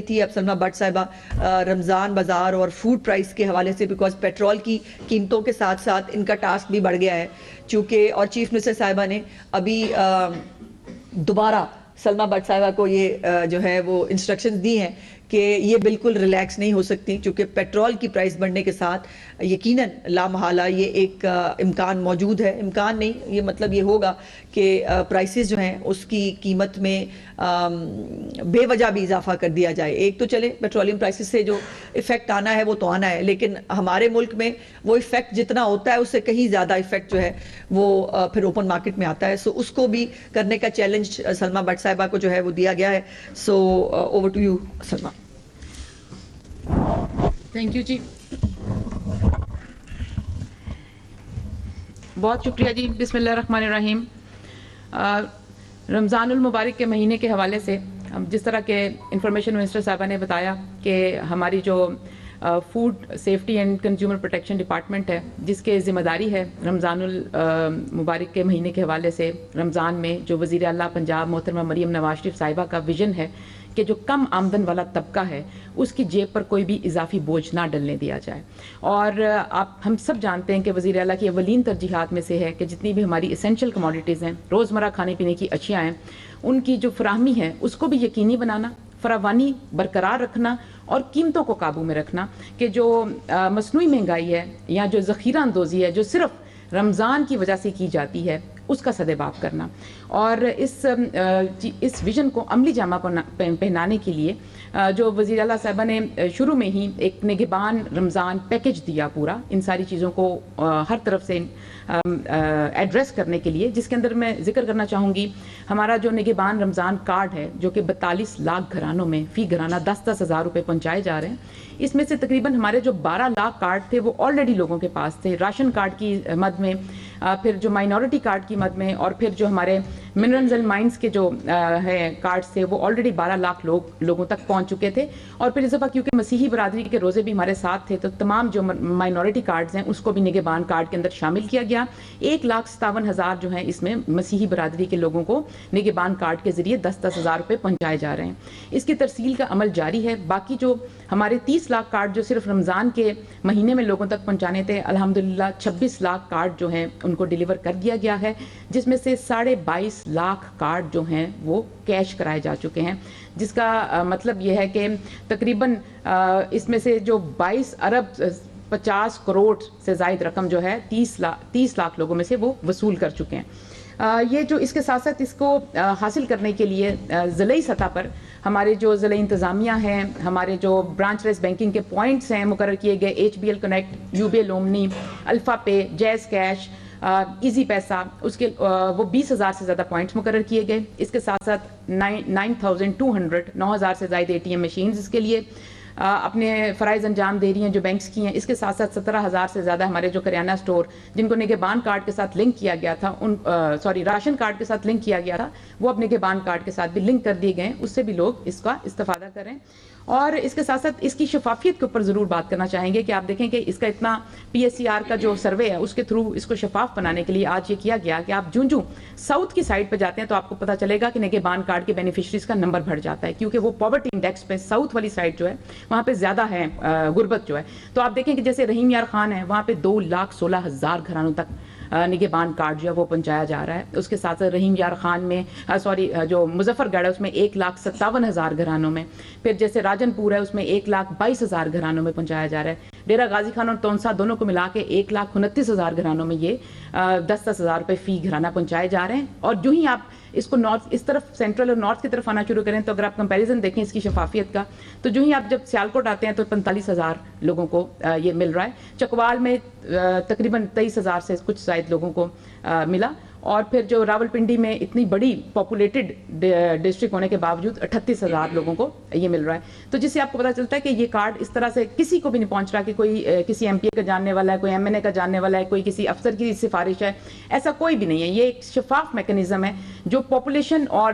تھی اب سلما بٹ صاحبہ رمضان بازار اور فوڈ پرائس کے حوالے سے، بیکاز پیٹرول کی قیمتوں کے ساتھ ساتھ ان کا ٹاسک بھی بڑھ گیا ہے چونکہ، اور چیف منسٹر صاحبہ نے ابھی دوبارہ سلما بٹ صاحبہ کو یہ جو ہے وہ انسٹرکشنز دی ہیں کہ یہ بالکل ریلیکس نہیں ہو سکتی، چونکہ پیٹرول کی پرائس بڑھنے کے ساتھ یقیناً لا محالہ یہ ایک امکان موجود ہے، امکان نہیں، یہ مطلب یہ ہوگا کہ پرائسز جو ہیں اس کی قیمت میں بے وجہ بھی اضافہ کر دیا جائے۔ ایک تو چلے پیٹرولیم پرائسز سے جو ایفیکٹ آنا ہے وہ تو آنا ہے، لیکن ہمارے ملک میں وہ ایفیکٹ جتنا ہوتا ہے اس سے کہیں زیادہ ایفیکٹ جو ہے وہ پھر اوپن مارکیٹ میں آتا ہے، سو اس کو بھی کرنے کا چیلنج سلما بٹ صاحبہ کو جو ہے وہ دیا گیا ہے۔ So over to you Salma. Thank you ji, بہت شکریہ جی۔ بسم اللہ الرحمن الرحیم۔ رمضان المبارک کے مہینے کے حوالے سے جس طرح کے انفارمیشن منسٹر صاحبہ نے بتایا کہ ہماری جو food safety and consumer protection department ہے، جس کے ذمہ داری ہے رمضان المبارک کے مہینے کے حوالے سے رمضان میں جو وزیر اعلیٰ پنجاب محترمہ مریم نواز شریف صاحبہ کا ویژن ہے کہ جو کم آمدن والا طبقہ ہے اس کی جیب پر کوئی بھی اضافی بوجھ نہ ڈلنے دیا جائے، اور ہم سب جانتے ہیں کہ وزیر اعلیٰ کی اولین ترجیحات میں سے ہے کہ جتنی بھی ہماری اسینشل کموڈیٹیز ہیں، روزمرہ کھانے پینے کی اشیاء ہیں، ان کی جو فراہمی ہے اس کو بھی یقینی بنانا، فراوانی برقرار رکھنا اور قیمتوں کو قابو میں رکھنا، کہ جو مصنوعی مہنگائی ہے یا جو ذخیرہ اندوزی ہے جو صرف رمضان کی وجہ سے کی جاتی ہے اس کا سدباب کرنا، اور اس ویژن کو عملی جامہ پہنانے کے لیے جو وزیر اعلیٰ صاحبہ نے شروع میں ہی ایک نگہبان رمضان پیکج دیا پورا ان ساری چیزوں کو ہر طرف سے ایڈریس کرنے کے لیے، جس کے اندر میں ذکر کرنا چاہوں گی ہمارا جو نگہبان رمضان کارڈ ہے جو کہ 42 لاکھ گھرانوں میں فی گھرانہ 10-10 ہزار روپے پہنچائے جا رہے ہیں۔ اس میں سے تقریباً ہمارے جو 12 لاکھ کارڈ تھے وہ آلریڈی لوگوں کے پاس تھے، راشن کارڈ کی مد میں، پھر جو مائنورٹی کارڈ کی مد میں، اور پھر جو ہمارے منرلز اینڈ مائنز کے جو ہے کارڈز تھے وہ آلریڈی 12 لاکھ لوگوں تک پہنچ چکے تھے، اور پھر اس دفعہ کیونکہ مسیحی برادری کے روزے بھی ہمارے ساتھ تھے تو تمام جو مائنورٹی کارڈز ہیں اس کو بھی نگہبان کارڈ کے اندر شامل کیا گیا۔ 1,57,000 جو ہیں اس میں مسیحی برادری کے لوگوں کو نگہبان کارڈ کے ذریعے 10-10 ہزار روپے پہنچائے جا رہے ہیں۔ اس کی ترسیل کا عمل جاری ہے۔ باقی جو ہمارے 30 لاکھ کارڈ جو صرف رمضان کے مہینے میں لوگوں تک پہنچانے تھے، الحمدللہ 26 لاکھ کارڈ جو ہیں ان کو ڈیلیور کر دیا گیا ہے، جس میں سے 22.5 لاکھ کارڈ جو ہیں وہ کیش کرائے جا چکے ہیں، جس کا مطلب یہ ہے کہ تقریباً اس میں سے جو 22 ارب 50 کروڑ سے زائد رقم جو ہے 30 لاکھ لوگوں میں سے وہ وصول کر چکے ہیں۔ یہ جو اس کے ساتھ ساتھ اس کو حاصل کرنے کے لیے ضلعی سطح پر ہمارے جو ضلعی انتظامیہ ہیں، ہمارے جو برانچ لیس بینکنگ کے پوائنٹس ہیں مقرر کیے گئے، HBL Connect, UBL Omni, Alfa Pay, JazzCash, Easypaisa, اس کے وہ 20,000 سے زیادہ پوائنٹس مقرر کیے گئے۔ اس کے ساتھ ساتھ 9,000 سے زائد ATM مشینز اس کے لیے اپنے فرائض انجام دے رہی ہیں جو بینکس کی ہیں۔ اس کے ساتھ ساتھ 17,000 سے زیادہ ہمارے جو کریانہ سٹور جن کو نگہبان کارڈ کے ساتھ لنک کیا گیا تھا، راشن کارڈ کے ساتھ لنک کیا گیا تھا، وہ اب نگہبان کارڈ کے ساتھ بھی لنک کر دیے گئے، اس سے بھی لوگ اس کا استفادہ کریں۔ اور اس کے ساتھ ساتھ اس کی شفافیت کے اوپر ضرور بات کرنا چاہیں گے کہ آپ دیکھیں کہ اس کا اتنا PSCR کا جو سروے ہے اس کے تھرو اس کو شفاف بنانے کے لیے آج یہ کیا گیا کہ آپ جوں ساؤتھ کی سائڈ پہ جاتے ہیں تو آپ کو پتہ چلے گا کہ نگہبان کارڈ کے بینیفیشریز کا نمبر بڑھ جاتا ہے، کیونکہ وہ پاورٹی انڈیکس پہ ساؤتھ والی سائڈ جو ہے وہاں پہ زیادہ ہے غربت جو ہے۔ تو آپ دیکھیں کہ جیسے رحیم یار خان ہے وہاں پہ 2,16,000 گھرانوں تک نگہبان کارڈ جو ہے وہ پہنچایا جا رہا ہے۔ اس کے ساتھ ساتھ رحیم یار خان میں جو مظفر گڑھ ہے اس میں 1,57,000 گھرانوں میں، پھر جیسے راجن پور ہے اس میں 1,22,000 گھرانوں میں پہنچایا جا رہا ہے۔ ڈیرہ غازی خان اور تونسا دونوں کو ملا کے 1,29,000 گھرانوں میں یہ 10-10 ہزار روپے فی گھرانہ پہنچائے جا رہے ہیں۔ اور جو ہی آپ اس کو نارتھ اس طرف سینٹرل اور نارتھ کی طرف آنا شروع کریں تو اگر آپ کمپیریزن دیکھیں اس کی شفافیت کا تو جو ہی آپ جب سیالکوٹ آتے ہیں تو 45,000 لوگوں کو یہ مل رہا ہے۔ چکوال میں تقریباً 23,000 سے کچھ زائد لوگوں کو ملا، اور پھر جو راولپنڈی میں اتنی بڑی پاپولیٹڈ ڈسٹرکٹ ہونے کے باوجود 38,000 لوگوں کو یہ مل رہا ہے۔ تو جس سے آپ کو پتہ چلتا ہے کہ یہ کارڈ اس طرح سے کسی کو بھی نہیں پہنچ رہا کہ کوئی کسی MP کا جاننے والا ہے، کوئی MNA کا جاننے والا ہے، کوئی کسی افسر کی سفارش ہے، ایسا کوئی بھی نہیں ہے۔ یہ ایک شفاف میکنزم ہے جو پاپولیشن اور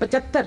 75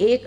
1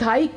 2.5